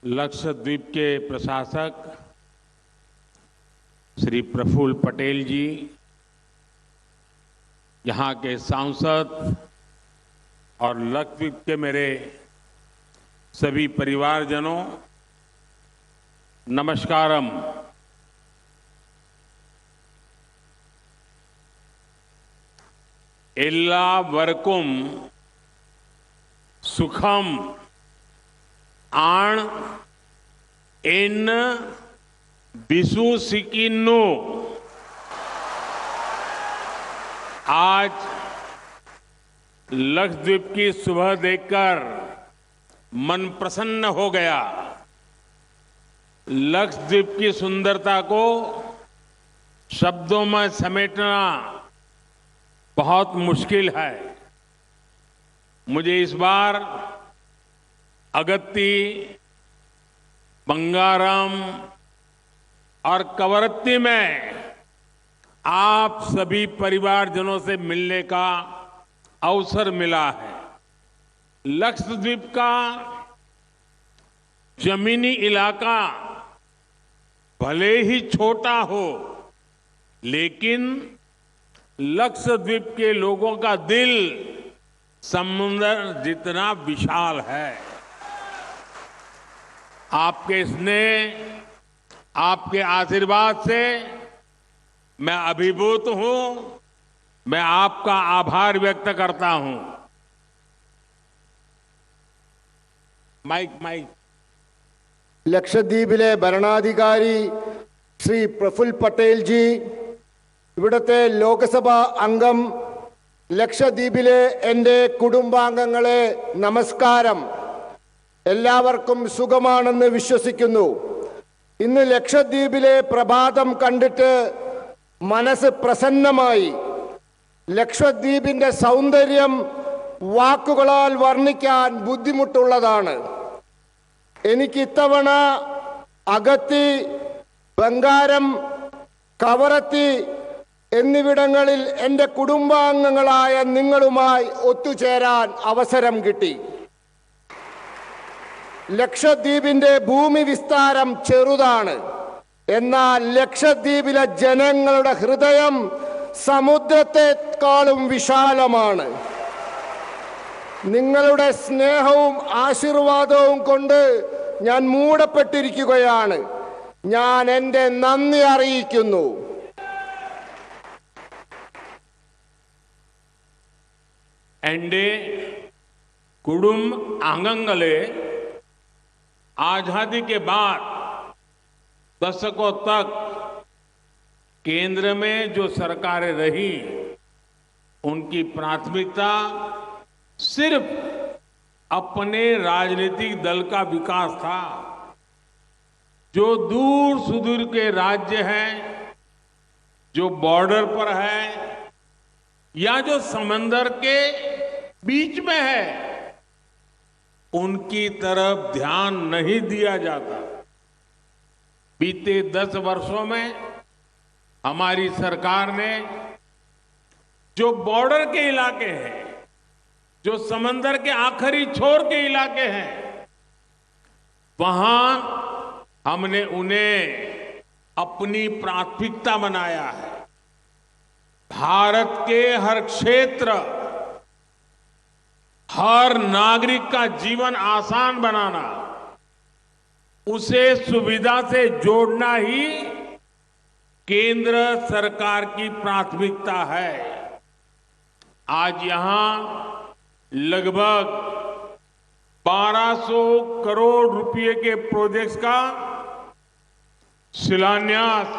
लक्षद्वीप के प्रशासक श्री प्रफुल्ल पटेल जी, यहाँ के सांसद और लक्षद्वीप के मेरे सभी परिवारजनों, नमस्कारम। एल्लावर्कुम सुखम आण एन बिसु सिकिन्नु। आज लक्षद्वीप की सुबह देखकर मन प्रसन्न हो गया। लक्षद्वीप की सुंदरता को शब्दों में समेटना बहुत मुश्किल है। मुझे इस बार अगत्ती, बंगारम और कवरत्ती में आप सभी परिवारजनों से मिलने का अवसर मिला है। लक्षद्वीप का जमीनी इलाका भले ही छोटा हो, लेकिन लक्षद्वीप के लोगों का दिल समुद्र जितना विशाल है। आपके स्नेह, आपके आशीर्वाद से मैं अभिभूत हूं। मैं आपका आभार व्यक्त करता हूं। माइक ലക്ഷദ്വീപിലെ ഭരണാധികാരി ശ്രീ പ്രഫുൽ പട്ടേൽ ജി, ഇവിടുത്തെ ലോക്സഭാ അംഗം, ലക്ഷദ്വീപിലെ എൻ്റെ കുടുംബാംഗങ്ങളെ നമസ്കാരം. എല്ലാവർക്കും സുഖമാണെന്ന് വിശ്വസിക്കുന്നു. ഇന്ന് ലക്ഷദ്വീപിലെ പ്രഭാതം കണ്ടിട്ട് മനസ്സ് പ്രസന്നമായി. ലക്ഷദ്വീപിൻ്റെ സൗന്ദര്യം വാക്കുകളാൽ വർണ്ണിക്കാൻ ബുദ്ധിമുട്ടുള്ളതാണ്. എനിക്ക് ഇത്തവണ അഗത്തി, ബംഗാരം, കവറത്തി എന്നിവിടങ്ങളിൽ എൻ്റെ കുടുംബാംഗങ്ങളായ നിങ്ങളുമായി ഒത്തുചേരാൻ അവസരം കിട്ടി. ലക്ഷദ്വീപിൻ്റെ ഭൂമി വിസ്താരം ചെറുതാണ്. എന്നാൽ ലക്ഷദ്വീപിലെ ജനങ്ങളുടെ ഹൃദയം സമുദ്രത്തെക്കാളും വിശാലമാണ്. നിങ്ങളുടെ സ്നേഹവും ആശീർവാദവും കൊണ്ട് ഞാൻ മൂടപ്പെട്ടിരിക്കുകയാണ്. ഞാൻ എൻ്റെ നന്ദി അറിയിക്കുന്നു. എൻ്റെ कुटुंबांगंगले आजादी के बाद दशकों तक केंद्र में जो सरकारें रही, उनकी प्राथमिकता सिर्फ अपने राजनीतिक दल का विकास था। जो दूर सुदूर के राज्य हैं, जो बॉर्डर पर है या जो समंदर के बीच में है, उनकी तरफ ध्यान नहीं दिया जाता। बीते 10 वर्षों में हमारी सरकार ने जो बॉर्डर के इलाके हैं, जो समंदर के आखिरी छोर के इलाके हैं, वहां हमने उन्हें अपनी प्राथमिकता बनाया है। भारत के हर क्षेत्र, हर नागरिक का जीवन आसान बनाना, उसे सुविधा से जोड़ना ही केंद्र सरकार की प्राथमिकता है। आज यहां लगभग 1200 करोड़ रुपए के प्रोजेक्ट्स का शिलान्यास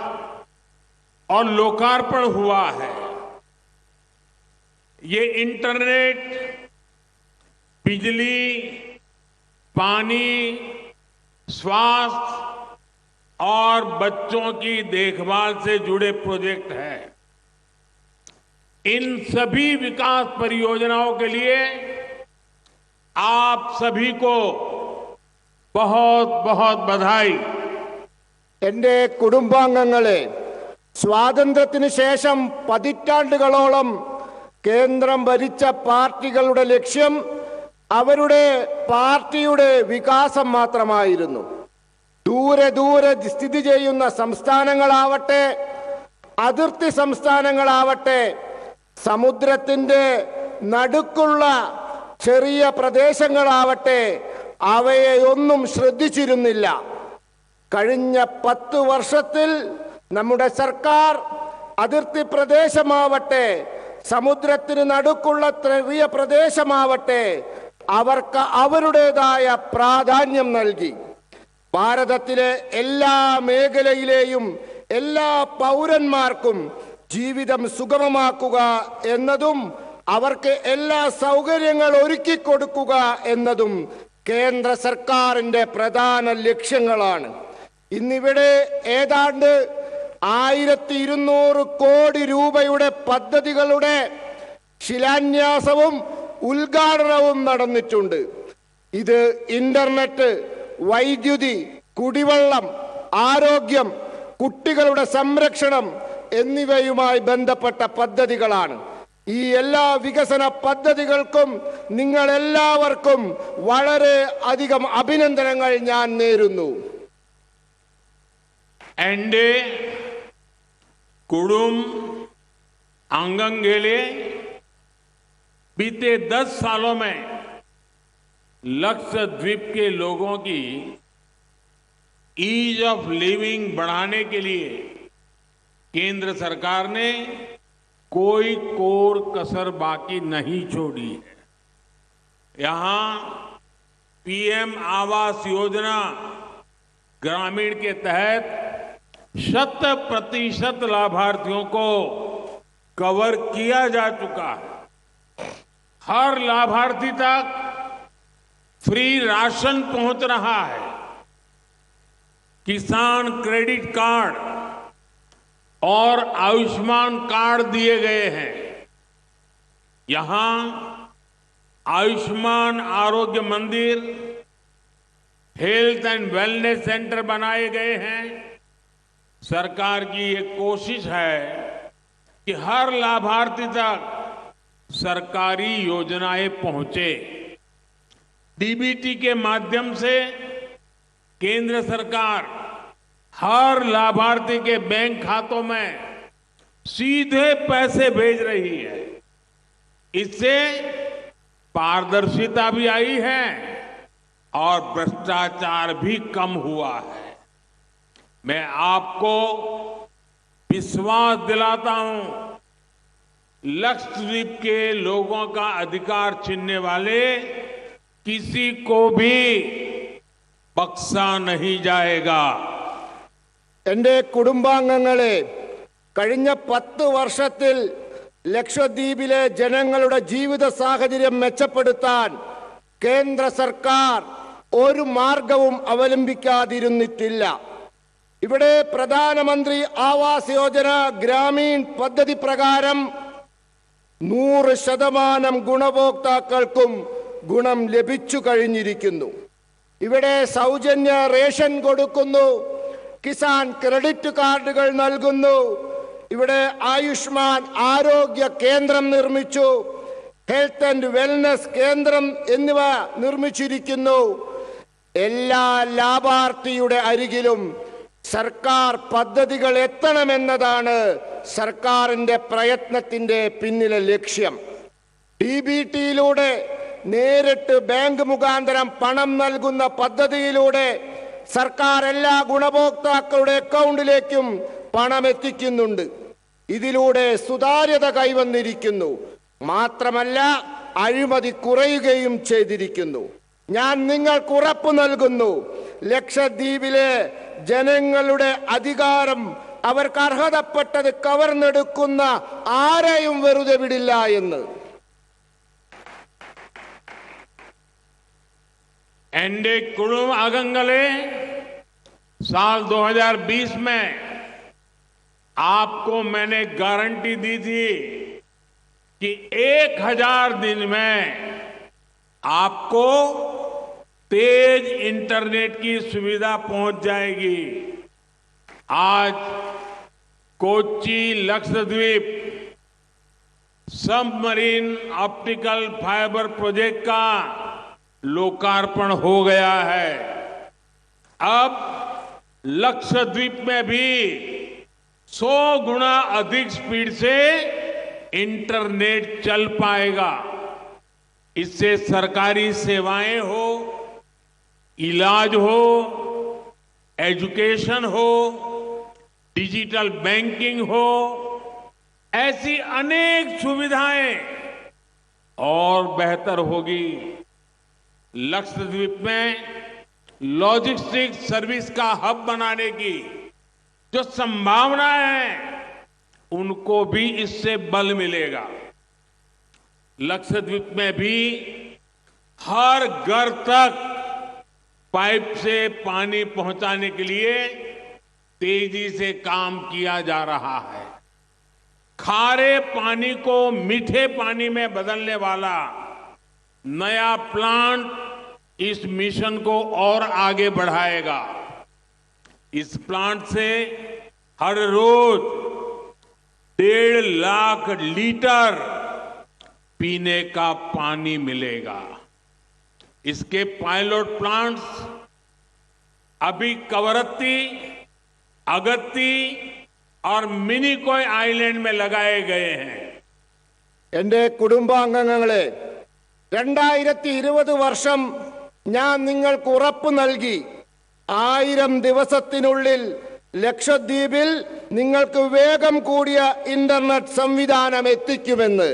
और लोकार्पण हुआ है। ये इंटरनेट, बिजली, पानी, स्वास्थ्य और बच्चों की देखभाल से जुड़े प्रोजेक्ट हैं। इन सभी विकास परियोजनाओं के लिए आप सभी को बहुत बहुत बधाई। എൻ്റെ കുടുംബാംഗങ്ങളെ, സ്വാതന്ത്ര്യത്തിന് ശേഷം പതിറ്റാണ്ടുകളോളം കേന്ദ്രം ഭരിച്ച പാർട്ടികളുടെ ലക്ഷ്യം അവരുടെ പാർട്ടിയുടെ വികാസം മാത്രമായിരുന്നു. ദൂരെ ദൂരെ സ്ഥിതി ചെയ്യുന്ന സംസ്ഥാനങ്ങളാവട്ടെ, അതിർത്തി സംസ്ഥാനങ്ങളാവട്ടെ, സമുദ്രത്തിന്റെ നടുക്കുള്ള ചെറിയ പ്രദേശങ്ങളാവട്ടെ, അവയെ ഒന്നും ശ്രദ്ധിച്ചിരുന്നില്ല. കഴിഞ്ഞ 10 വർഷത്തിൽ നമ്മുടെ സർക്കാർ അതിർത്തി പ്രദേശമാവട്ടെ, സമുദ്രത്തിന് നടുക്കുള്ള ചെറിയ പ്രദേശമാവട്ടെ, അവർക്ക് അവരുടേതായ പ്രാധാന്യം നൽകി. ഭാരതത്തിലെ എല്ലാ മേഖലയിലെയും എല്ലാ പൗരന്മാർക്കും ജീവിതം സുഗമമാക്കുക എന്നതും അവർക്ക് എല്ലാ സൗകര്യങ്ങൾ ഒരുക്കി കൊടുക്കുക എന്നതും കേന്ദ്ര സർക്കാരിന്റെ പ്രധാന ലക്ഷ്യങ്ങളാണ്. ഇന്നിവിടെ ഏതാണ്ട് 1200 കോടി രൂപയുടെ പദ്ധതികളുടെ ശിലാന്യാസവും ഉദ്ഘാടനവും നടന്നിട്ടുണ്ട്. ഇത് ഇന്റർനെറ്റ്, വൈദ്യുതി, കുടിവെള്ളം, ആരോഗ്യം, കുട്ടികളുടെ സംരക്ഷണം എന്നിവയുമായി ബന്ധപ്പെട്ട പദ്ധതികളാണ്. ഈ എല്ലാ വികസന പദ്ധതികൾക്കും നിങ്ങൾ എല്ലാവർക്കും വളരെ അധികം അഭിനന്ദനങ്ങൾ ഞാൻ നേരുന്നു. एनडीए कुडुम आंगन गेले बीते 10 सालों में लक्षद्वीप के लोगों की ईज ऑफ लिविंग बढ़ाने के लिए केंद्र सरकार ने कोई कोर कसर बाकी नहीं छोड़ी है. यहां पीएम आवास योजना ग्रामीण के तहत 100% लाभार्थियों को कवर किया जा चुका है. हर लाभार्थी तक फ्री राशन पहुंच रहा है. किसान क्रेडिट कार्ड और आयुष्मान कार्ड दिए गए हैं. यहां आयुष्मान आरोग्य मंदिर, हेल्थ एंड वेलनेस सेंटर बनाए गए हैं. सरकार की एक कोशिश है कि हर लाभार्थी तक सरकारी योजनाएं पहुंचे. डीबीटी के माध्यम से केंद्र सरकार हर लाभार्थी के बैंक खातों में सीधे पैसे भेज रही है. इससे पारदर्शिता भी आई है और भ्रष्टाचार भी कम हुआ है. मैं आपको विश्वास दिलाता हूं, लक्षद्वीप के लोगों का अधिकार छीनने वाले किसी को भी बख्शा नहीं जाएगा. എന്റെ കുടുംബാംഗങ്ങളെ, കഴിഞ്ഞ 10 വർഷത്തിൽ ലക്ഷദ്വീപിലെ ജനങ്ങളുടെ ജീവിത സാഹചര്യം മെച്ചപ്പെടുത്താൻ കേന്ദ്ര സർക്കാർ ഒരു മാർഗവും അവലംബിക്കാതിരുന്നിട്ടില്ല. ഇവിടെ പ്രധാനമന്ത്രി ആവാസ് യോജന ഗ്രാമീൺ പദ്ധതി പ്രകാരം 100% ഗുണഭോക്താക്കൾക്കും ഗുണം ലഭിച്ചു കഴിഞ്ഞിരിക്കുന്നു. ഇവിടെ സൗജന്യ റേഷൻ കൊടുക്കുന്നു, കിസാൻ ക്രെഡിറ്റ് കാർഡുകൾ നൽകുന്നു, ഇവിടെ ആയുഷ്മാൻ ആരോഗ്യ കേന്ദ്രം നിർമ്മിച്ചു, ഹെൽത്ത് ആൻഡ് വെൽനസ് കേന്ദ്രം എന്നിവ നിർമ്മിച്ചിരിക്കുന്നു. എല്ലാ ലാഭാർത്ഥിയുടെ അരികിലും സർക്കാർ പദ്ധതികൾ എത്തണമെന്നതാണ് സർക്കാരിന്റെ പ്രയത്നത്തിന്റെ പിന്നിലെ ലക്ഷ്യം. ഡിബിടിയിലൂടെ നേരിട്ട് ബാങ്ക് മുഖാന്തരം പണം നൽകുന്ന പദ്ധതിയിലൂടെ സർക്കാർ എല്ലാ ഗുണഭോക്താക്കളുടെ അക്കൗണ്ടിലേക്കും പണം എത്തിക്കുന്നുണ്ട്. ഇതിലൂടെ സുതാര്യത കൈവന്നിരിക്കുന്നു. മാത്രമല്ല, അഴിമതി കുറയുകയും ചെയ്തിരിക്കുന്നു. ഞാൻ നിങ്ങൾക്ക് ഉറപ്പു നൽകുന്നു, ലക്ഷദ്വീപിലെ ജനങ്ങളുടെ അധികാരം അവർക്ക് അർഹതപ്പെട്ടത് കവർന്നെടുക്കുന്ന ആരെയും വെറുതെ വിടില്ല എന്ന്. एनडीए कुडुम आगंगले साल 2020 में आपको मैंने गारंटी दी थी कि 1000 दिन में आपको तेज इंटरनेट की सुविधा पहुंच जाएगी. आज Kochi Lakshadweep submarine optical fibre project का लोकार्पण हो गया है। अब लक्षद्वीप में भी 100 गुना अधिक स्पीड से इंटरनेट चल पाएगा। इससे सरकारी सेवाएं हो, इलाज हो, एजुकेशन हो, डिजिटल बैंकिंग हो, ऐसी अनेक सुविधाएं और बेहतर होगी। लक्षद्वीप में लॉजिस्टिक्स सर्विस का हब बनाने की जो संभावनाएं हैं, उनको भी इससे बल मिलेगा। लक्षद्वीप में भी हर घर तक पाइप से पानी पहुंचाने के लिए तेजी से काम किया जा रहा है। खारे पानी को मीठे पानी में बदलने वाला नया प्लांट इस मिशन को और आगे बढ़ाएगा। इस प्लांट से हर रोज 1.5 लाख लीटर पीने का पानी मिलेगा। इसके पायलट प्लांट्स अभी कवरत्ती, अगत्ती और मिनिकॉय आइलैंड में लगाए गए हैं। എന്റെ കുടുംബാംഗങ്ങളെ 2020 വർഷം ഞാൻ നിങ്ങൾക്ക് ഉറപ്പ് നൽകി 1000 ദിവസത്തിനുള്ളിൽ ലക്ഷദ്വീപിൽ നിങ്ങൾക്ക് വേഗം കൂടിയ ഇന്റർനെറ്റ് സംവിധാനം എത്തിക്കുമെന്ന്.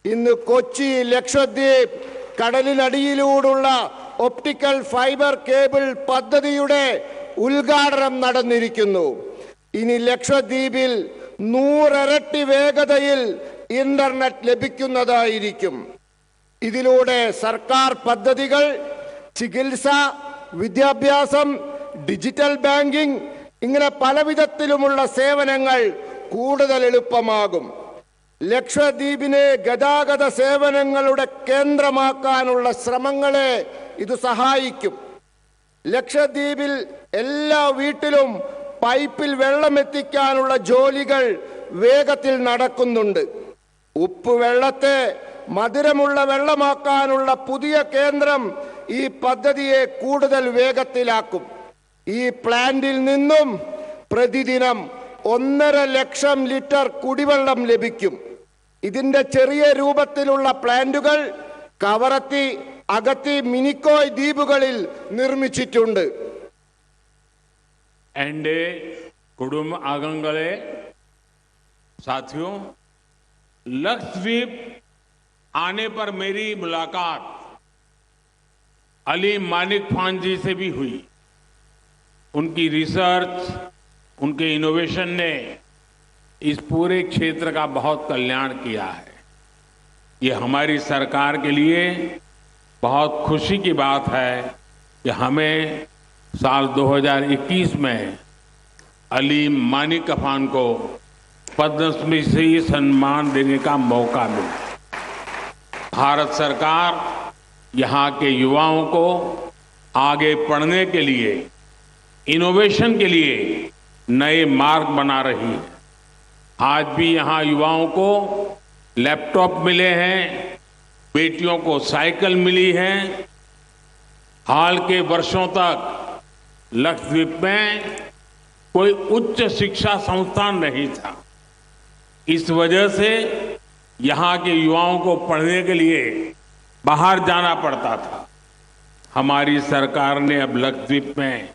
ഇന്ന് കൊച്ചി ലക്ഷദ്വീപ് കടലിനടിയിലൂടെയുള്ള ഒപ്റ്റിക്കൽ ഫൈബർ കേബിൾ പദ്ധതിയുടെ ഉദ്ഘാടനം നടന്നിരിക്കുന്നു. ഇനി ലക്ഷദ്വീപിൽ 100 ഇരട്ടി വേഗതയിൽ ഇന്റർനെറ്റ് ലഭിക്കുന്നതായിരിക്കും. ഇതിലൂടെ സർക്കാർ പദ്ധതികൾ, ചികിത്സ, വിദ്യാഭ്യാസം, ഡിജിറ്റൽ ബാങ്കിംഗ് ഇങ്ങനെ പലവിധത്തിലുമുള്ള സേവനങ്ങൾ കൂടുതൽ എളുപ്പമാകും. ലക്ഷദ്വീപിനെ ഗതാഗത സേവനങ്ങളുടെ കേന്ദ്രമാക്കാനുള്ള ശ്രമങ്ങളെ ഇത് സഹായിക്കും. ലക്ഷദ്വീപിൽ എല്ലാ വീട്ടിലും പൈപ്പിൽ വെള്ളം എത്തിക്കാനുള്ള ജോലികൾ വേഗത്തിൽ നടക്കുന്നുണ്ട്. ഉപ്പ് വെള്ളത്തെ മധുരമുള്ള വെള്ളമാക്കാനുള്ള പുതിയ കേന്ദ്രം ഈ പദ്ധതിയെ കൂടുതൽ വേഗത്തിലാക്കും. ഈ പ്ലാന്റിൽ നിന്നും പ്രതിദിനം 1.5 ലക്ഷം ലിറ്റർ കുടിവെള്ളം ലഭിക്കും. ഇതിന്റെ ചെറിയ രൂപത്തിലുള്ള പ്ലാന്റുകൾ കവറത്തി, അഗത്തി, മിനിക്കോയ് ദ്വീപുകളിൽ നിർമ്മിച്ചിട്ടുണ്ട്. എന്റെ കുടുംബാംഗങ്ങളെ, साथियों, लक्षद्वीप आने पर मेरी मुलाकात अली मानिक खान जी से भी हुई। उनकी रिसर्च, उनके इनोवेशन ने इस पूरे क्षेत्र का बहुत कल्याण किया है। ये हमारी सरकार के लिए बहुत खुशी की बात है कि हमें साल 2021 में अली मानिक खान को पद्मश्री से सम्मान देने का मौका मिला। भारत सरकार यहाँ के युवाओं को आगे पढ़ने के लिए, इनोवेशन के लिए नए मार्ग बना रही है। आज भी यहाँ युवाओं को लैपटॉप मिले हैं, बेटियों को साइकिल मिली है। हाल के वर्षों तक लक्षद्वीप में कोई उच्च शिक्षा संस्थान नहीं था। इस वजह से यहाँ के युवाओं को पढ़ने के लिए बाहर जाना पड़ता था। हमारी सरकार ने अब लक्षद्वीप में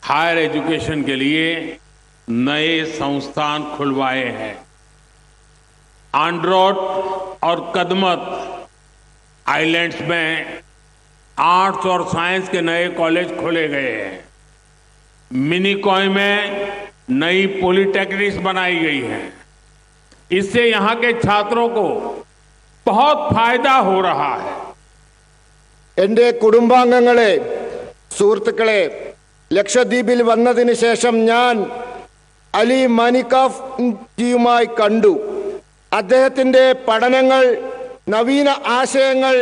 हायर एजुकेशन के लिए नए संस्थान खुलवाए हैं। आंड्रोट और कदमत आइलैंड्स में आर्ट्स और साइंस के नए कॉलेज खोले गए हैं। मिनिकॉय में नई पॉलिटेक्निक्स बनाई गई हैं। इससे यहाँ के छात्रों को बहुत फायदा हो रहा है। എന്റെ കുടുംബാംഗങ്ങളെ, സുഹൃത്തുക്കളെ, ലക്ഷദ്വീപിൽ വന്നതിന് ശേഷം ഞാൻ അലി മാനിക്കാഫ്ജിയുമായി കണ്ടു. അദ്ദേഹത്തിന്റെ പഠനങ്ങൾ, നവീന ആശയങ്ങൾ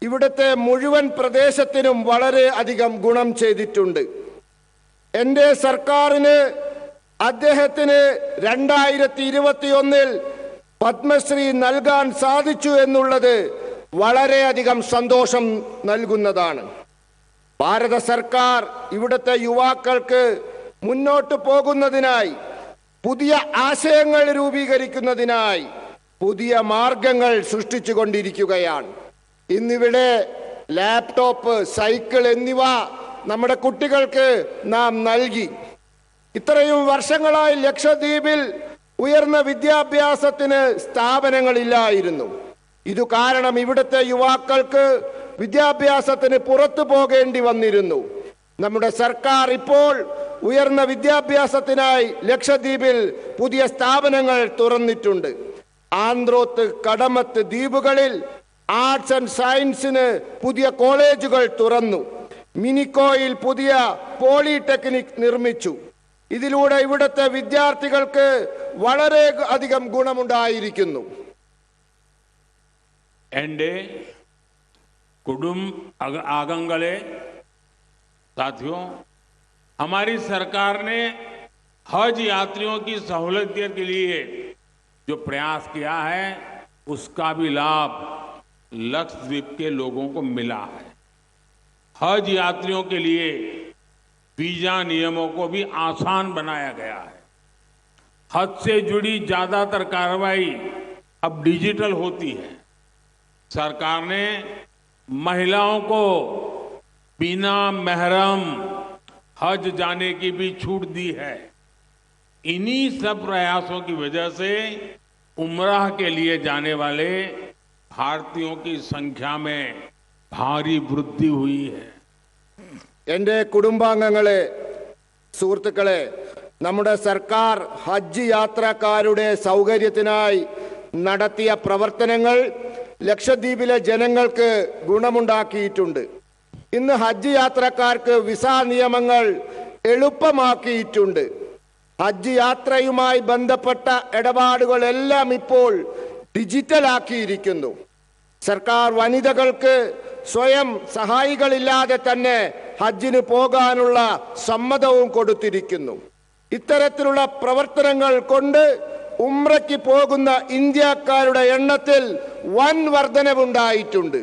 ഇവിടുത്തെ മുഴുവൻ പ്രദേശത്തിനും വളരെ അധികം ഗുണം ചെയ്തിട്ടുണ്ട്. എന്റെ സർക്കാരിന് അദ്ദേഹത്തിന് 2021 പത്മശ്രീ നൽകാൻ സാധിച്ചു എന്നുള്ളത് വളരെയധികം സന്തോഷം നൽകുന്നതാണ്. ഭാരത സർക്കാർ ഇവിടുത്തെ യുവാക്കൾക്ക് മുന്നോട്ട് പോകുന്നതിനായി, പുതിയ ആശയങ്ങൾ രൂപീകരിക്കുന്നതിനായി പുതിയ മാർഗങ്ങൾ സൃഷ്ടിച്ചുകൊണ്ടിരിക്കുകയാണ്. ഇന്നിവിടെ ലാപ്ടോപ്പ്, സൈക്കിൾ എന്നിവ നമ്മുടെ കുട്ടികൾക്ക് നാം നൽകി. ഇത്രയും വർഷങ്ങളായി ലക്ഷദ്വീപിൽ ഉയർന്ന വിദ്യാഭ്യാസത്തിന് സ്ഥാപനങ്ങളില്ലായിരുന്നു. ഇതു കാരണം ഇവിടുത്തെ യുവാക്കൾക്ക് വിദ്യാഭ്യാസത്തിന് പുറത്തു പോകേണ്ടി വന്നിരുന്നു. നമ്മുടെ സർക്കാർ ഇപ്പോൾ ഉയർന്ന വിദ്യാഭ്യാസത്തിനായി ലക്ഷദ്വീപിൽ പുതിയ സ്ഥാപനങ്ങൾ തുറന്നിട്ടുണ്ട്. ആന്ത്രോത്ത്, കടമത്ത് ദ്വീപുകളിൽ ആർട്സ് ആൻഡ് സയൻസിന് പുതിയ കോളേജുകൾ തുറന്നു. മിനിക്കോയിൽ പുതിയ പോളിടെക്നിക് നിർമ്മിച്ചു. ഇതിലൂടെ ഇവിടുത്തെ വിദ്യാർത്ഥികൾക്ക് വളരെ അധികം ഗുണമുണ്ടായിരിക്കുന്നു. एंडे कुडुम आगंगले साथियों, हमारी सरकार ने हज यात्रियों की सहूलियत के लिए जो प्रयास किया है उसका भी लाभ लक्षद्वीप के लोगों को मिला है। हज यात्रियों के लिए वीजा नियमों को भी आसान बनाया गया है। हज से जुड़ी ज्यादातर कार्रवाई अब डिजिटल होती है। सरकार ने महिलाओं को बिना महरम हज जाने की भी छूट दी है। इन्हीं सब प्रयासों की वजह से उम्राह के लिए जाने वाले भारतीयों की संख्या में भारी वृद्धि हुई है. എൻ്റെ കുടുംബാംഗങ്ങളെ, സുഹൃത്തുക്കളെ, നമ്മുടെ സർക്കാർ ഹജ്ജ് യാത്രക്കാരുടെ സൗകര്യത്തിനായി നടത്തിയ പ്രവർത്തനങ്ങൾ ലക്ഷദ്വീപിലെ ജനങ്ങൾക്ക് ഗുണമുണ്ടാക്കിയിട്ടുണ്ട്. ഇന്ന് ഹജ്ജ് യാത്രക്കാർക്ക് വിസ നിയമങ്ങൾ എളുപ്പമാക്കിയിട്ടുണ്ട്. ഹജ്ജ് യാത്രയുമായി ബന്ധപ്പെട്ട ഇടപാടുകളെല്ലാം ഇപ്പോൾ ഡിജിറ്റലാക്കിയിരിക്കുന്നു. സർക്കാർ വനിതകൾക്ക് സ്വയം സഹായികളില്ലാതെ തന്നെ ഹജ്ജിന് പോകാനുള്ള സമ്മതവും കൊടുത്തിരിക്കുന്നു. ഇത്തരത്തിലുള്ള പ്രവർത്തനങ്ങൾ കൊണ്ട് ഉംറയ്ക്ക് പോകുന്ന ഇന്ത്യക്കാരുടെ എണ്ണത്തിൽ വൻ വർധനവുണ്ടായിട്ടുണ്ട്.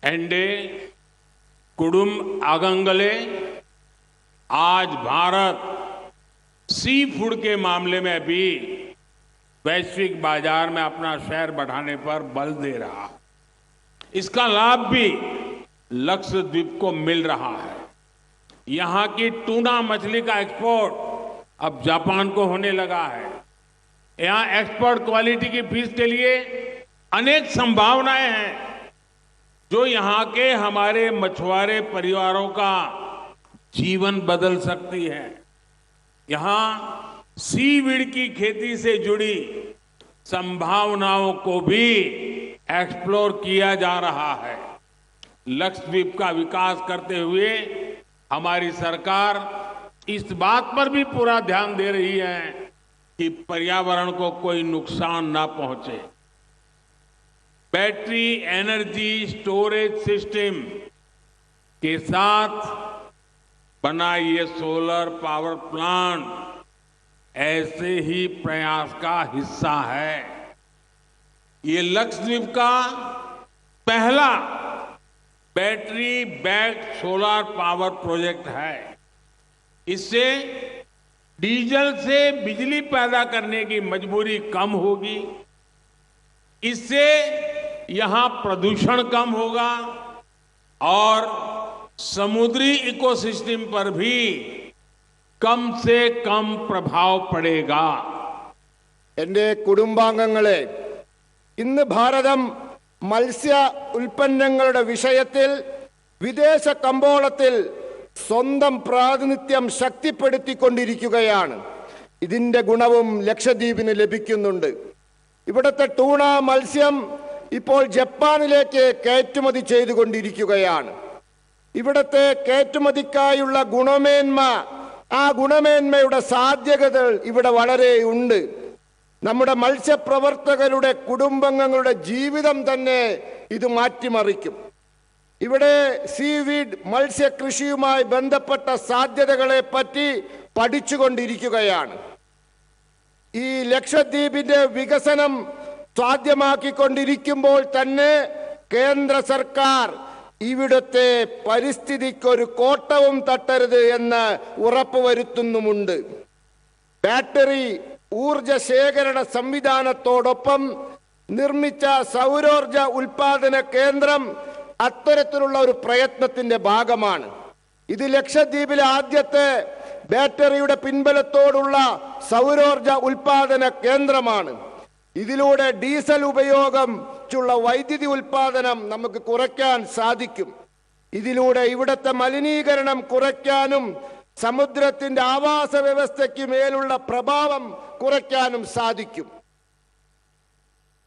एंडे कुडुम आगंगले, आज भारत सी फूड के मामले में भी वैश्विक बाजार में अपना शेयर बढ़ाने पर बल दे रहा है. इसका लाभ भी लक्षद्वीप को मिल रहा है. यहाँ की टूना मछली का एक्सपोर्ट अब जापान को होने लगा है. यहाँ एक्सपोर्ट क्वालिटी की फिश के लिए अनेक संभावनाएं हैं जो यहाँ के हमारे मछुआरे परिवारों का जीवन बदल सकती है. यहाँ सीवीड की खेती से जुड़ी संभावनाओं को भी एक्सप्लोर किया जा रहा है. लक्षद्वीप का विकास करते हुए हमारी सरकार इस बात पर भी पूरा ध्यान दे रही है कि पर्यावरण को कोई नुकसान ना पहुंचे. बैटरी एनर्जी स्टोरेज सिस्टम के साथ बना ये सोलर पावर प्लांट ऐसे ही प्रयास का हिस्सा है. ये लक्षद्वीप का पहला battery backed solar power project है. इससे डीजल से बिजली पैदा करने की मजबूरी कम होगी. इससे यहां प्रदूषण कम होगा और समुद्री इकोसिस्टम पर भी कम से कम प्रभाव पड़ेगा. എൻ്റെ കുടുംബാംഗങ്ങളെ, ഇന്ന് ഭാരതം മത്സ്യ ഉൽപ്പന്നങ്ങളുടെ വിഷയത്തിൽ വിദേശ കമ്പോളത്തിൽ സ്വന്തം പ്രാതിനിധ്യം ശക്തിപ്പെടുത്തിക്കൊണ്ടിരിക്കുകയാണ്. ഇതിന്റെ ഗുണവും ലക്ഷദ്വീപിന് ലഭിക്കുന്നുണ്ട്. ഇവിടുത്തെ ടൂണ മത്സ്യം ഇപ്പോൾ ജപ്പാനിലേക്ക് കയറ്റുമതി ചെയ്തുകൊണ്ടിരിക്കുകയാണ്. ഇവിടുത്തെ കയറ്റുമതിക്കായുള്ള ഗുണമേന്മ, ആ ഗുണമേന്മയുടെ സാധ്യതകൾ ഇവിടെ വളരെ ഉണ്ട്. നമ്മുടെ മത്സ്യപ്രവർത്തകരുടെ കുടുംബാംഗങ്ങളുടെ ജീവിതം തന്നെ ഇത് മാറ്റിമറിക്കും. ഇവിടെ സീവീഡ് മത്സ്യകൃഷിയുമായി ബന്ധപ്പെട്ട സാധ്യതകളെ പറ്റി പഠിച്ചുകൊണ്ടിരിക്കുകയാണ്. ഈ ലക്ഷദ്വീപിന്റെ വികസനം സാധ്യമാക്കിക്കൊണ്ടിരിക്കുമ്പോൾ തന്നെ കേന്ദ്ര സർക്കാർ ഇവിടുത്തെ പരിസ്ഥിതിക്കൊരു കോട്ടവും തട്ടരുത് എന്ന് ഉറപ്പുവരുത്തുന്നുമുണ്ട്. ബാറ്ററി ഊർജ ശേഖരണ സംവിധാനത്തോടൊപ്പം നിർമ്മിച്ച സൗരോർജ ഉൽപാദന കേന്ദ്രം അത്തരത്തിലുള്ള ഒരു പ്രയത്നത്തിന്റെ ഭാഗമാണ്. ഇത് ലക്ഷദ്വീപിലെ ആദ്യത്തെ ബാറ്ററിയുടെ പിൻബലത്തോടുള്ള സൗരോർജ ഉൽപാദന കേന്ദ്രമാണ്. ഇതിലൂടെ ഡീസൽ ഉപയോഗമുള്ള വൈദ്യുതി ഉൽപാദനം നമുക്ക് കുറയ്ക്കാൻ സാധിക്കും. ഇതിലൂടെ ഇവിടുത്തെ മലിനീകരണം കുറയ്ക്കാനും സമുദ്രത്തിന്റെ ആവാസ വ്യവസ്ഥയ്ക്ക് മേലുള്ള പ്രഭാവം കുറയ്ക്കാനും സാധിക്കും.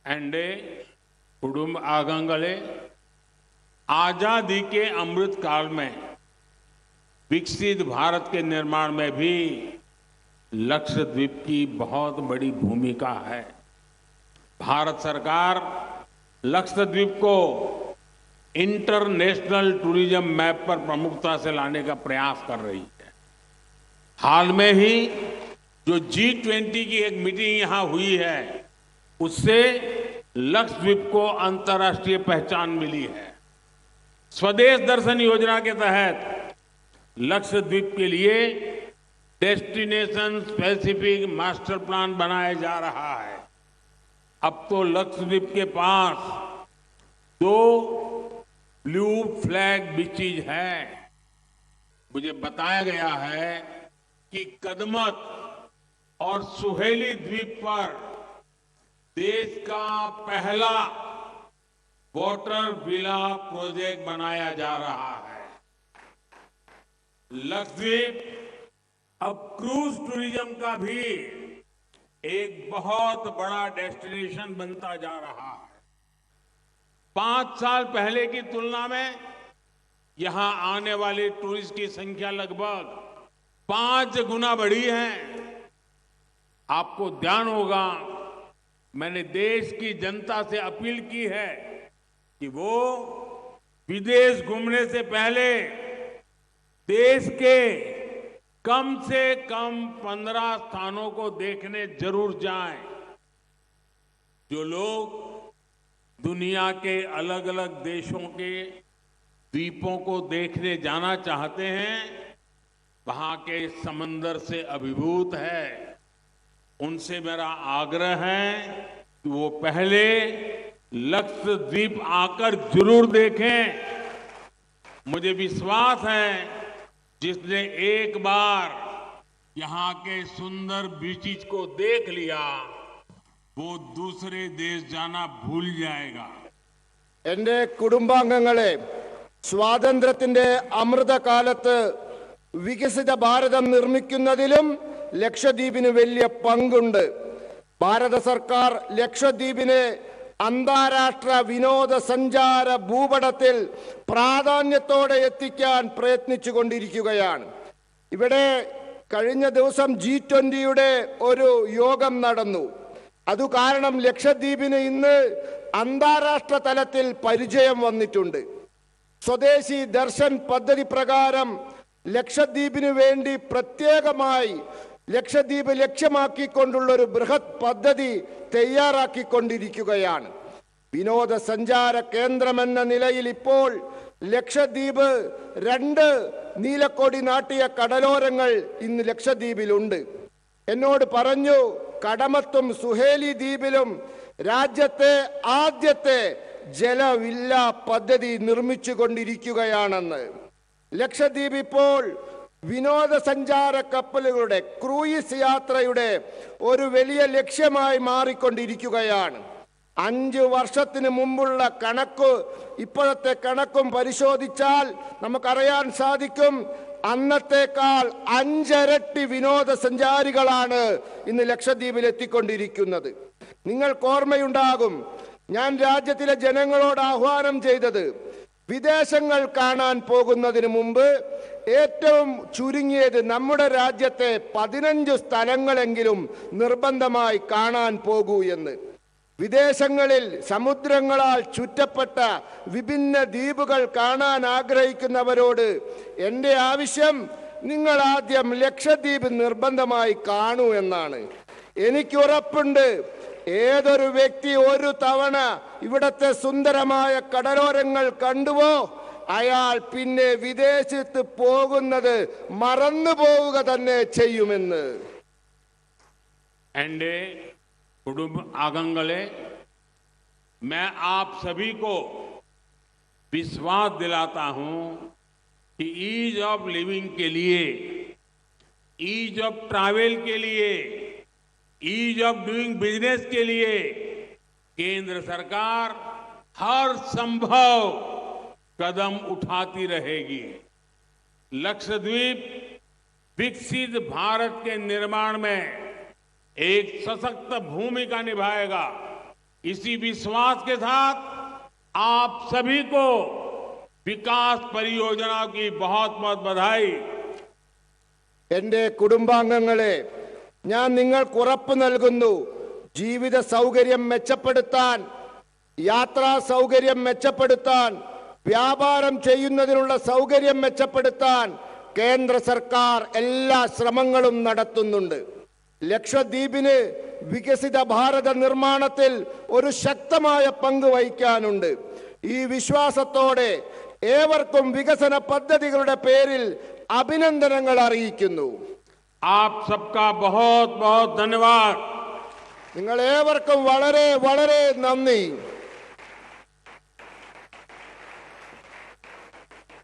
एंडे कुडुम आगंगले आजादी के अमृत काल में विकसित भारत के निर्माण में भी लक्षद्वीप की बहुत बड़ी भूमिका है. भारत सरकार लक्षद्वीप को इंटरनेशनल टूरिज्म मैप पर प्रमुखता से लाने का प्रयास कर रही है. हाल में ही जो G20 की एक मीटिंग यहां हुई है, उससे लक्षद्वीप को अंतर्राष्ट्रीय पहचान मिली है. स्वदेश दर्शन योजना के तहत लक्षद्वीप के लिए डेस्टिनेशन स्पेसिफिक मास्टर प्लान बनाया जा रहा है. अब तो लक्षद्वीप के पास 2 ब्लू फ्लैग बीचेज है. मुझे बताया गया है कि कदमत और सुहेली द्वीप पर देश का पहला वाटर विला प्रोजेक्ट बनाया जा रहा है. लक्षद्वीप अब क्रूज टूरिज्म का भी एक बहुत बड़ा डेस्टिनेशन बनता जा रहा है. 5 साल पहले की तुलना में यहां आने वाले टूरिस्ट की संख्या लगभग 5 गुना बढ़ी है. आपको ध्यान होगा, मैंने देश की जनता से अपील की है कि वो विदेश घूमने से पहले देश के कम से कम 15 स्थानों को देखने जरूर जाएं. जो लोग दुनिया के अलग अलग देशों के द्वीपों को देखने जाना चाहते हैं, वहां के समंदर से अभिभूत है, उनसे मेरा आग्रह है कि वो पहले लक्षद्वीप आकर जरूर देखें. मुझे विश्वास है जिसने एक बार यहाँ के सुंदर बीचेज को देख लिया, वो दूसरे देश जाना भूल जाएगा. എന്റെ കുടുംബാംഗങ്ങളെ, സ്വാതന്ത്ര്യത്തിന്റെ അമൃതകാലത്ത് വികസിത ഭാരതം നിർമ്മിക്കുന്നതിലും ലക്ഷദ്വീപിന് വലിയ പങ്കുണ്ട്. ഭാരത സർക്കാർ ലക്ഷദ്വീപിനെ അന്താരാഷ്ട്ര വിനോദസഞ്ചാര ഭൂപടത്തിൽ പ്രാധാന്യത്തോടെ എത്തിക്കാൻ പ്രയത്നിച്ചുകൊണ്ടിരിക്കുകയാണ്. ഇവിടെ കഴിഞ്ഞ ദിവസം G20യുടെ ഒരു യോഗം നടന്നു. അതു കാരണം ലക്ഷദ്വീപിന് ഇന്ന് അന്താരാഷ്ട്ര തലത്തിൽ പരിചയം വന്നിട്ടുണ്ട്. സ്വദേശി ദർശൻ പദ്ധതി പ്രകാരം ലക്ഷദ്വീപിന് വേണ്ടി പ്രത്യേകമായി ലക്ഷദ്വീപ് ലക്ഷ്യമാക്കിക്കൊണ്ടുള്ള ഒരു ബൃഹത് പദ്ധതി തയ്യാറാക്കിക്കൊണ്ടിരിക്കുകയാണ്. വിനോദസഞ്ചാര കേന്ദ്രമെന്ന നിലയിൽ ഇപ്പോൾ ലക്ഷദ്വീപ് 2 നീലക്കൊടി നാട്ടിയ കടലോരങ്ങൾ ഇന്ന് ലക്ഷദ്വീപിലുണ്ട്. എന്നോട് പറഞ്ഞു, കടമത്തും സുഹേലി ദ്വീപിലും രാജ്യത്തെ ആദ്യത്തെ ജലവില്ല പദ്ധതി നിർമ്മിച്ചുകൊണ്ടിരിക്കുകയാണെന്ന്. ലക്ഷദ്വീപ് ഇപ്പോൾ വിനോദസഞ്ചാര കപ്പലുകളുടെ ക്രൂയിസ് യാത്രയുടെ ഒരു വലിയ ലക്ഷ്യമായി മാറിക്കൊണ്ടിരിക്കുകയാണ്. 5 വർഷത്തിന് മുമ്പുള്ള കണക്ക് ഇപ്പോഴത്തെ കണക്കും പരിശോധിച്ചാൽ നമുക്കറിയാൻ സാധിക്കും, അന്നത്തേക്കാൾ 5 ഇരട്ടി വിനോദസഞ്ചാരികളാണ് ഇന്ന് ലക്ഷദ്വീപിൽ എത്തിക്കൊണ്ടിരിക്കുന്നത്. നിങ്ങൾക്ക് ഓർമ്മയുണ്ടാകും, ഞാൻ രാജ്യത്തിലെ ജനങ്ങളോട് ആഹ്വാനം ചെയ്തത് വിദേശങ്ങൾ കാണാൻ പോകുന്നതിന് മുമ്പ് ഏറ്റവും ചുരുങ്ങിയത് നമ്മുടെ രാജ്യത്തെ 15 സ്ഥലങ്ങളെങ്കിലും നിർബന്ധമായി കാണാൻ പോകൂ എന്ന്. വിദേശങ്ങളിൽ സമുദ്രങ്ങളാൽ ചുറ്റപ്പെട്ട വിഭിന്ന ദ്വീപുകൾ കാണാൻ ആഗ്രഹിക്കുന്നവരോട് എൻ്റെ ആവശ്യം, നിങ്ങൾ ആദ്യം ലക്ഷദ്വീപ് നിർബന്ധമായി കാണൂ എന്നാണ്. എനിക്ക് ഉറപ്പുണ്ട്, ഏതൊരു വ്യക്തി ഒരു തവണ ഇവിടത്തെ സുന്ദരമായ കടലോരങ്ങൾ കണ്ടുവോ അയാൾ പിന്നെ വിദേശത്ത് പോകുന്നത് മറന്നു പോവുക തന്നെ ചെയ്യുമെന്ന്. एंडे कुटुंब आगंगले मैं आप सभी को विश्वास दिलाता हूं कि ईज ऑफ लिविंग के लिए, ईज ऑफ ट्रैवल के लिए, ईज ऑफ डूइंग बिजनेस के लिए केंद्र सरकार हर संभव कदम उठाती रहेगी. लक्षद्वीप विकसित भारत के निर्माण में एक सशक्त भूमिका निभाएगा. इसी विश्वास के साथ आप सभी को विकास परियोजनाओं की बहुत बहुत बधाई. എന്റെ കുടുംബാംഗങ്ങളെ, ഞാൻ നിങ്ങൾക്ക് ഉറപ്പ് നൽകുന്നു, ജീവിത സൗകര്യം മെച്ചപ്പെടുത്താൻ, യാത്രാ സൗകര്യം മെച്ചപ്പെടുത്താൻ, വ്യാപാരം ചെയ്യുന്നതിനുള്ള സൗകര്യം മെച്ചപ്പെടുത്താൻ കേന്ദ്ര സർക്കാർ എല്ലാ ശ്രമങ്ങളും നടത്തുന്നുണ്ട്. ലക്ഷദ്വീപിന് വികസിത ഭാരത നിർമ്മാണത്തിൽ ഒരു ശക്തമായ പങ്ക് വഹിക്കാനുണ്ട്. ഈ വിശ്വാസത്തോടെ ഏവർക്കും വികസന പദ്ധതികളുടെ പേരിൽ അഭിനന്ദനങ്ങൾ അറിയിക്കുന്നു. आप सबका बहुत बहुत धन्यवाद. നിങ്ങൾ ഏവർക്കും വളരെ വളരെ നന്ദി.